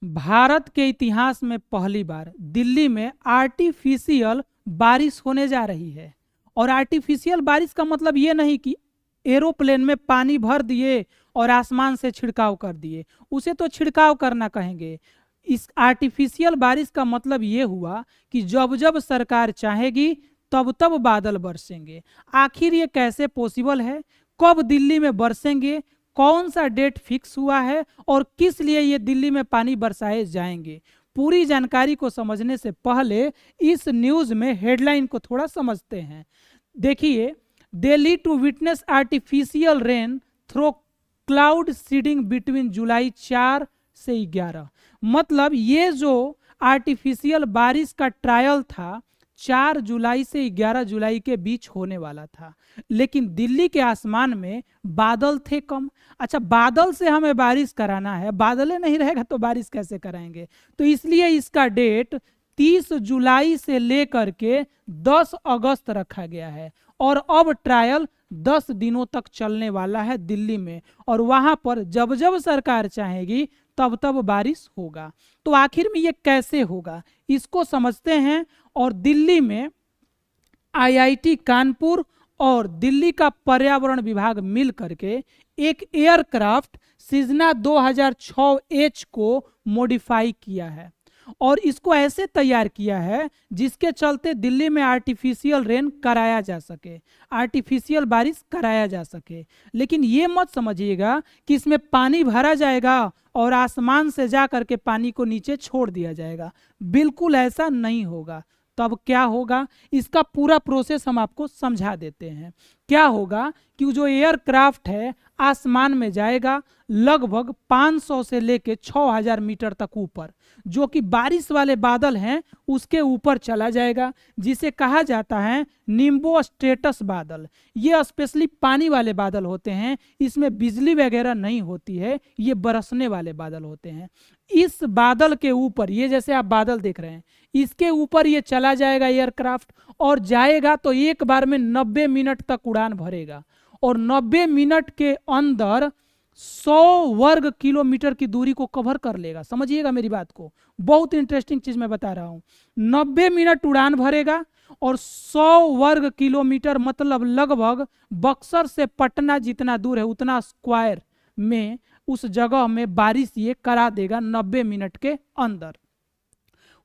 भारत के इतिहास में पहली बार दिल्ली में आर्टिफिशियल बारिश होने जा रही है। और आर्टिफिशियल बारिश का मतलब ये नहीं कि एरोप्लेन में पानी भर दिए और आसमान से छिड़काव कर दिए, उसे तो छिड़काव करना कहेंगे। इस आर्टिफिशियल बारिश का मतलब ये हुआ कि जब जब सरकार चाहेगी तब तब बादल बरसेंगे। आखिर ये कैसे पॉसिबल है, कब दिल्ली में बरसेंगे, कौन सा डेट फिक्स हुआ है और किस लिए ये दिल्ली में पानी बरसाए जाएंगे, पूरी जानकारी को समझने से पहले इस न्यूज में हेडलाइन को थोड़ा समझते हैं। देखिए, Delhi to witness artificial rain through cloud seeding between July 4 से 11। मतलब ये जो आर्टिफिशियल बारिश का ट्रायल था 4 जुलाई से 11 जुलाई के बीच होने वाला था, लेकिन दिल्ली के आसमान में बादल थे कम। अच्छा, बादल से हमें बारिश कराना है, बादलें नहीं रहेगा तो बारिश कैसे कराएंगे? तो इसलिए इसका डेट 30 जुलाई से लेकर के 10 अगस्त रखा गया है और अब ट्रायल 10 दिनों तक चलने वाला है दिल्ली में, और वहां पर जब जब सरकार चाहेगी तब तब बारिश होगा। तो आखिर में ये कैसे होगा इसको समझते हैं। और दिल्ली में आईआईटी कानपुर और दिल्ली का पर्यावरण विभाग मिल करके एक एयरक्राफ्ट सिजना 2006H को मॉडिफाई किया है और इसको ऐसे तैयार किया है जिसके चलते दिल्ली में आर्टिफिशियल रेन कराया जा सके, आर्टिफिशियल बारिश कराया जा सके। लेकिन ये मत समझिएगा कि इसमें पानी भरा जाएगा और आसमान से जा करके पानी को नीचे छोड़ दिया जाएगा, बिल्कुल ऐसा नहीं होगा। तब क्या होगा, इसका पूरा प्रोसेस हम आपको समझा देते हैं। क्या होगा कि जो एयरक्राफ्ट है आसमान में जाएगा लगभग 500 से लेके 6000 मीटर तक ऊपर, जो कि बारिश वाले बादल हैं उसके ऊपर चला जाएगा, जिसे कहा जाता है निम्बो स्टेटस बादल। ये स्पेशली पानी वाले बादल होते हैं, इसमें बिजली वगैरह नहीं होती है, ये बरसने वाले बादल होते हैं। इस बादल के ऊपर, ये जैसे आप बादल देख रहे हैं, इसके ऊपर ये चला जाएगा एयरक्राफ्ट, और जाएगा तो एक बार में 90 मिनट तक उड़ान भरेगा और 90 मिनट के अंदर 100 वर्ग किलोमीटर की दूरी को कवर कर लेगा। समझिएगा मेरी बात को, बहुत इंटरेस्टिंग चीज मैं बता रहा हूं। 90 मिनट उड़ान भरेगा और 100 वर्ग किलोमीटर मतलब लगभग बक्सर से पटना जितना दूर है उतना स्क्वायर में उस जगह में बारिश ये करा देगा 90 मिनट के अंदर।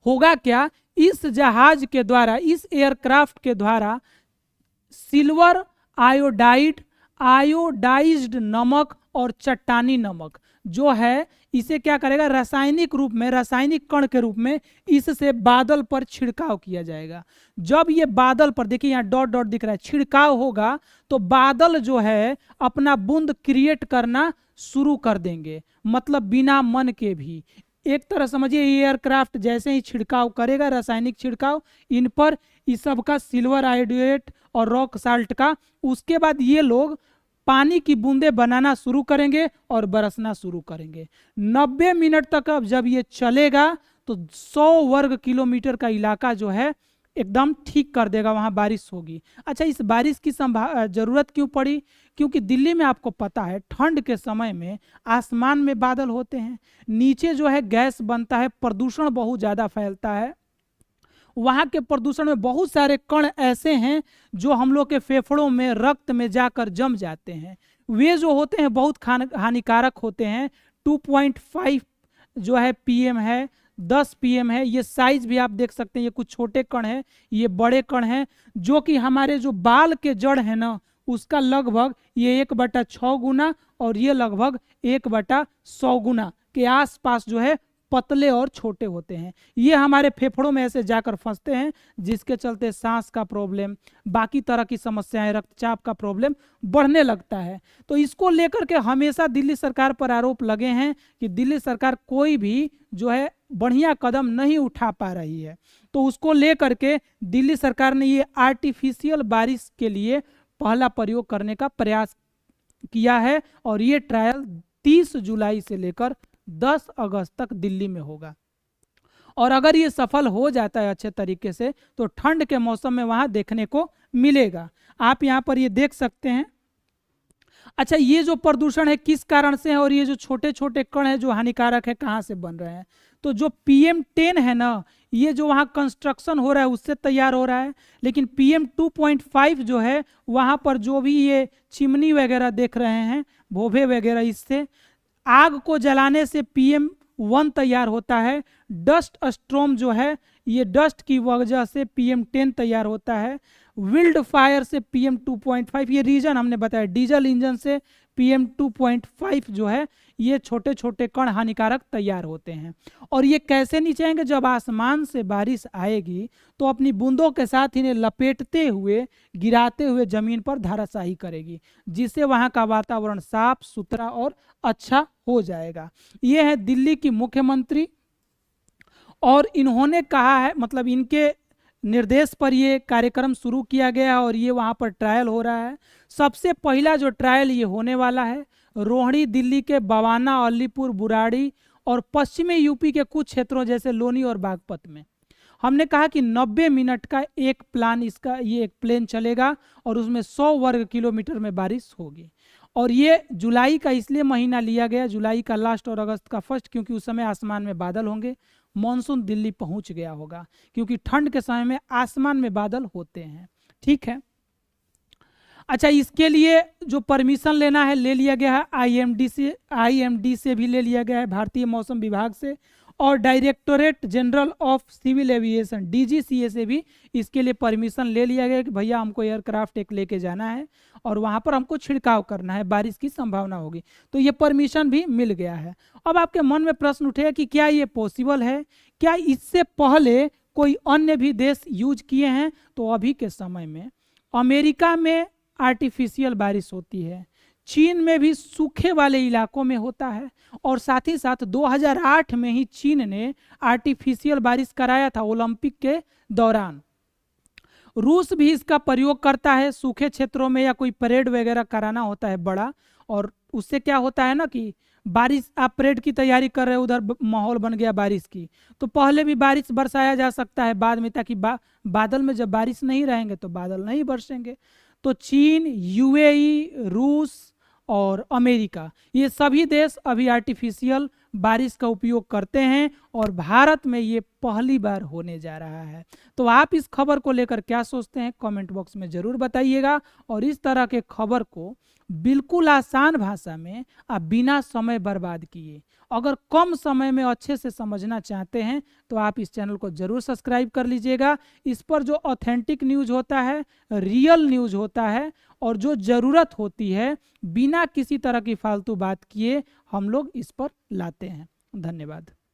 होगा क्या, इस जहाज के द्वारा, इस एयरक्राफ्ट के द्वारा सिल्वर आयोडाइज्ड नमक और चट्टानी नमक जो है इसे क्या करेगा, रासायनिक रूप में, रासायनिक कण के रूप में इससे बादल पर छिड़काव किया जाएगा। जब ये बादल पर, देखिए यहाँ डॉट डॉट दिख रहा है, छिड़काव होगा तो बादल जो है अपना बूंद क्रिएट करना शुरू कर देंगे, मतलब बिना मन के भी। एक तरह समझिए एयरक्राफ्ट जैसे ही छिड़काव करेगा, रासायनिक छिड़काव इन पर, इस सब का सिल्वर आयोडेट और रॉक साल्ट का, उसके बाद ये लोग पानी की बूंदें बनाना शुरू करेंगे और बरसना शुरू करेंगे। 90 मिनट तक अब जब ये चलेगा तो 100 वर्ग किलोमीटर का इलाका जो है एकदम ठीक कर देगा, वहां बारिश होगी। अच्छा, इस बारिश की जरूरत क्यों पड़ी? क्योंकि दिल्ली में आपको पता है ठंड के समय में आसमान में बादल होते हैं, नीचे जो है गैस बनता है, प्रदूषण बहुत ज़्यादा फैलता है। वहाँ के प्रदूषण में बहुत सारे कण ऐसे हैं जो हम लोग के फेफड़ों में, रक्त में जाकर जम जाते हैं। वे जो होते हैं बहुत हानिकारक होते हैं। 2.5 जो है पीएम है, 10 पीएम है, ये साइज भी आप देख सकते हैं। ये कुछ छोटे कण हैं, ये बड़े कण हैं, जो कि हमारे जो बाल के जड़ है ना उसका लगभग ये 1/6 गुना और ये लगभग 1/100 गुना के आसपास जो है पतले और छोटे होते हैं। ये हमारे फेफड़ों में ऐसे जाकर फंसते हैं, जिसके चलते सांस का प्रॉब्लम, बाकी तरह की समस्याएं, रक्तचाप का प्रॉब्लम बढ़ने लगता है। तो इसको लेकर के हमेशा दिल्ली सरकार पर आरोप लगे हैं कि दिल्ली सरकार कोई भी जो है बढ़िया कदम नहीं उठा पा रही है। तो उसको लेकर के दिल्ली सरकार ने ये आर्टिफिशियल बारिश के लिए पहला प्रयोग करने का प्रयास किया है और ये ट्रायल 30 जुलाई से लेकर 10 अगस्त तक दिल्ली में होगा। और अगर ये सफल हो जाता है अच्छे तरीके से तो ठंड के मौसम में वहां देखने को मिलेगा। आप यहाँ पर ये देख सकते हैं, अच्छा, ये जो प्रदूषण है किस कारण से है, और ये जो छोटे छोटे कण है जो हानिकारक है कहाँ से बन रहे हैं? तो जो PM10 है ना, ये जो वहाँ कंस्ट्रक्शन हो रहा है उससे तैयार हो रहा है। लेकिन PM2.5 जो है वहाँ पर जो भी ये चिमनी वगैरह देख रहे हैं, भोभे वगैरह, इससे आग को जलाने से PM1 तैयार होता है। डस्ट स्ट्रोम जो है, ये डस्ट की वजह से PM10 तैयार होता है। विल्ड फायर से PM2.5, ये रीजन हमने बताया। डीजल इंजन से PM2.5 जो है, ये छोटे छोटे कण हानिकारक तैयार होते हैं। और ये कैसे नीचे आएंगे? जब आसमान से बारिश आएगी तो अपनी बूंदों के साथ इन्हें लपेटते हुए, गिराते हुए जमीन पर धाराशाही करेगी, जिससे वहाँ का वातावरण साफ सुथरा और अच्छा हो जाएगा। ये है दिल्ली की मुख्यमंत्री, और इन्होंने कहा है, मतलब इनके निर्देश पर ये कार्यक्रम शुरू किया गया और ये वहाँ पर ट्रायल हो रहा है। सबसे पहला जो ट्रायल ये होने वाला है रोहिणी, दिल्ली के बवाना, अलीपुर, बुराड़ी और पश्चिमी यूपी के कुछ क्षेत्रों जैसे लोनी और बागपत में। हमने कहा कि 90 मिनट का एक प्लान, इसका ये एक प्लेन चलेगा और उसमें 100 वर्ग किलोमीटर में बारिश होगी। और ये जुलाई का इसलिए महीना लिया गया, जुलाई का लास्ट और अगस्त का फर्स्ट, क्योंकि उस समय आसमान में बादल होंगे, मॉनसून दिल्ली पहुंच गया होगा, क्योंकि ठंड के समय में आसमान में बादल होते हैं। ठीक है। अच्छा, इसके लिए जो परमिशन लेना है ले लिया गया है IMD से भी ले लिया गया है, भारतीय मौसम विभाग से, और directorate general of civil aviation DGCA से भी इसके लिए परमिशन ले लिया गया कि भैया हमको एयरक्राफ्ट एक लेके जाना है और वहाँ पर हमको छिड़काव करना है, बारिश की संभावना होगी, तो ये परमिशन भी मिल गया है। अब आपके मन में प्रश्न उठेगा कि क्या ये पॉसिबल है? क्या इससे पहले कोई अन्य भी देश यूज किए हैं? तो अभी के समय में अमेरिका में आर्टिफिशियल बारिश होती है, चीन में भी सूखे वाले इलाकों में होता है, और साथ ही साथ 2008 में ही चीन ने आर्टिफिशियल बारिश कराया था ओलंपिक के दौरान। रूस भी इसका प्रयोग करता है सूखे क्षेत्रों में, या कोई परेड वगैरह कराना होता है बड़ा, और उससे क्या होता है ना कि बारिश, आप परेड की तैयारी कर रहे हो, उधर माहौल बन गया बारिश की, तो पहले भी बारिश बरसाया जा सकता है बाद में, ताकि बादल में जब बारिश नहीं रहेंगे तो बादल नहीं बरसेंगे। तो चीन, UAE, रूस और अमेरिका, ये सभी देश अभी आर्टिफिशियल बारिश का उपयोग करते हैं, और भारत में ये पहली बार होने जा रहा है। तो आप इस खबर को लेकर क्या सोचते हैं कमेंट बॉक्स में ज़रूर बताइएगा, और इस तरह के खबर को बिल्कुल आसान भाषा में आप बिना समय बर्बाद किए, अगर कम समय में अच्छे से समझना चाहते हैं तो आप इस चैनल को ज़रूर सब्सक्राइब कर लीजिएगा। इस पर जो ऑथेंटिक न्यूज़ होता है, रियल न्यूज़ होता है, और जो ज़रूरत होती है, बिना किसी तरह की फालतू बात किए हम लोग इस पर लाते हैं। धन्यवाद।